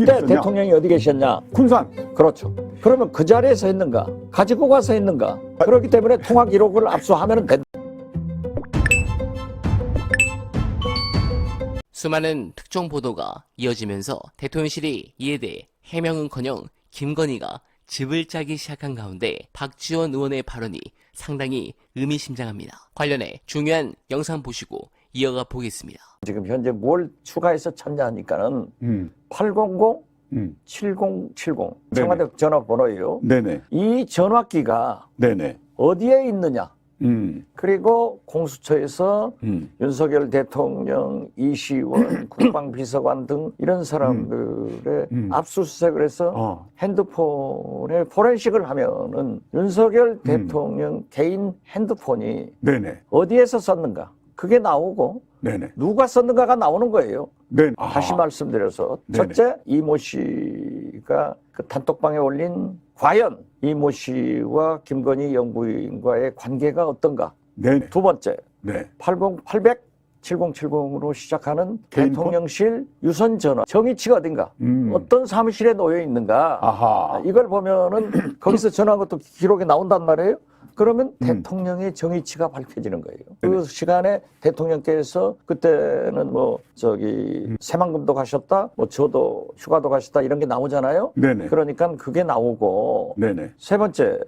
그때 대통령이 어디 계셨냐? 군산. 그렇죠. 그러면 그 자리에서 했는가? 가지고 가서 했는가? 그렇기 때문에 통화 기록을 압수하면 된다. 수많은 특종 보도가 이어지면서 대통령실이 이에 대해 해명은커녕 김건희가 즙을 짜기 시작한 가운데 박지원 의원의 발언이 상당히 의미심장합니다. 관련해 중요한 영상 보시고 이어가 보겠습니다. 지금 현재 뭘 추가해서 찾냐 하니까는 800-7070 청와대 전화번호예요. 네네. 이 전화기가 네네. 어디에 있느냐? 그리고 공수처에서 윤석열 대통령, 이시원, 국방비서관 등 이런 사람들의 압수수색을 해서 핸드폰에 포렌식을 하면은 윤석열 대통령 개인 핸드폰이 네네. 어디에서 썼는가? 그게 나오고 네네. 누가 썼는가가 나오는 거예요. 네. 다시 말씀드려서 네네. 첫째, 이모 씨가 그 단톡방에 올린 과연 이모 씨와 김건희 연구위원과의 관계가 어떤가? 네네. 두 번째, 네. 800-7070으로 시작하는 개인 대통령실 유선 전화 정의치가 어딘가? 어떤 사무실에 놓여 있는가? 아하. 이걸 보면은 거기서 전화한 것도 기록에 나온단 말이에요. 그러면 대통령의 정의치가 밝혀지는 거예요. 그 시간에 대통령께서 그때는 새만금도 가셨다, 저도 휴가도 가셨다 이런 게 나오잖아요. 네네. 그러니까 그게 나오고 네네. 세 번째로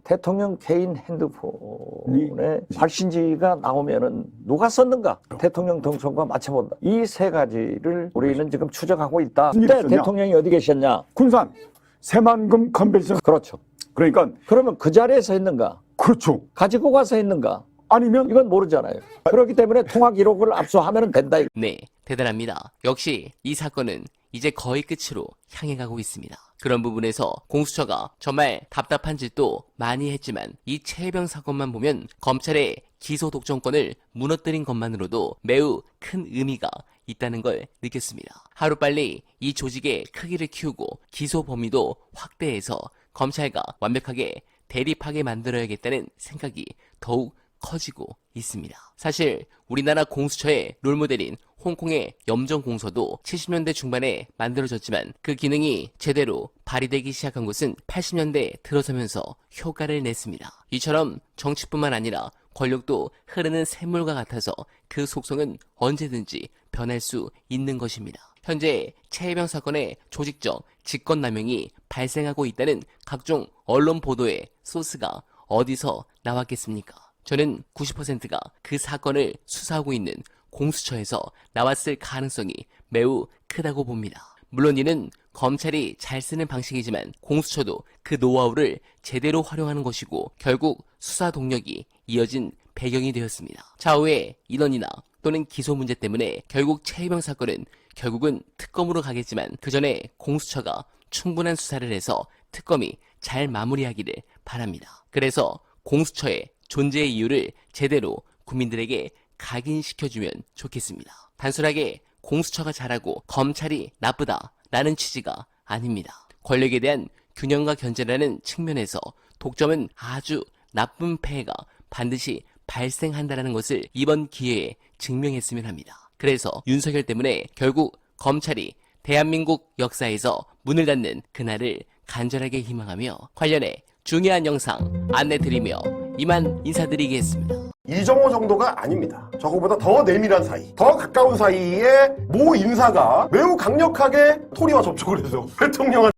대통령 개인 핸드폰에 발신지가 나오면은 누가 썼는가? 대통령 동선과 맞춰본다. 이 세 가지를 우리는 지금 추적하고 있다. 그때 대통령이 어디 계셨냐? 군산 새만금 컨벤션. 그렇죠. 그러니까 그러면 그 자리에서 했는가? 그렇죠. 가지고 가서 했는가? 아니면 이건 모르잖아요. 그렇기 때문에 통화 기록을 압수하면 된다. 네, 대단합니다. 역시 이 사건은 이제 거의 끝으로 향해 가고 있습니다. 그런 부분에서 공수처가 정말 답답한 짓도 많이 했지만 이 최혜병 사건만 보면 검찰의 기소 독점권을 무너뜨린 것만으로도 매우 큰 의미가 있다는 걸 느꼈습니다. 하루빨리 이 조직의 크기를 키우고 기소 범위도 확대해서 검찰과 완벽하게 대립하게 만들어야겠다는 생각이 더욱 커지고 있습니다. 사실 우리나라 공수처의 롤모델인 홍콩의 염정공서도 70년대 중반에 만들어졌지만 그 기능이 제대로 발휘되기 시작한 것은 80년대 들어서면서 효과를 냈습니다. 이처럼 정치뿐만 아니라 권력도 흐르는 샘물과 같아서 그 속성은 언제든지 변할 수 있는 것입니다. 현재 최혜병 사건의 조직적 직권남용이 발생하고 있다는 각종 언론 보도의 소스가 어디서 나왔겠습니까? 저는 90%가 그 사건을 수사하고 있는 공수처에서 나왔을 가능성이 매우 크다고 봅니다. 물론 이는 검찰이 잘 쓰는 방식이지만 공수처도 그 노하우를 제대로 활용하는 것이고 결국 수사 동력이 이어진 배경이 되었습니다. 차후에 인원이나 또는 기소 문제 때문에 결국 최혜병 사건은 결국은 특검으로 가겠지만 그 전에 공수처가 충분한 수사를 해서 특검이 잘 마무리하기를 바랍니다. 그래서 공수처의 존재의 이유를 제대로 국민들에게 각인시켜주면 좋겠습니다. 단순하게 공수처가 잘하고 검찰이 나쁘다라는 취지가 아닙니다. 권력에 대한 균형과 견제라는 측면에서 독점은 아주 나쁜 폐해가 반드시 발생한다는 것을 이번 기회에 증명했으면 합니다. 그래서 윤석열 때문에 결국 검찰이 대한민국 역사에서 문을 닫는 그날을 간절하게 희망하며 관련해 중요한 영상 안내드리며 이만 인사드리겠습니다. 이정호 정도가 아닙니다. 저거보다 더 내밀한 사이, 더 가까운 사이에 모 인사가 매우 강력하게 토리와 접촉을 해서 대통령한테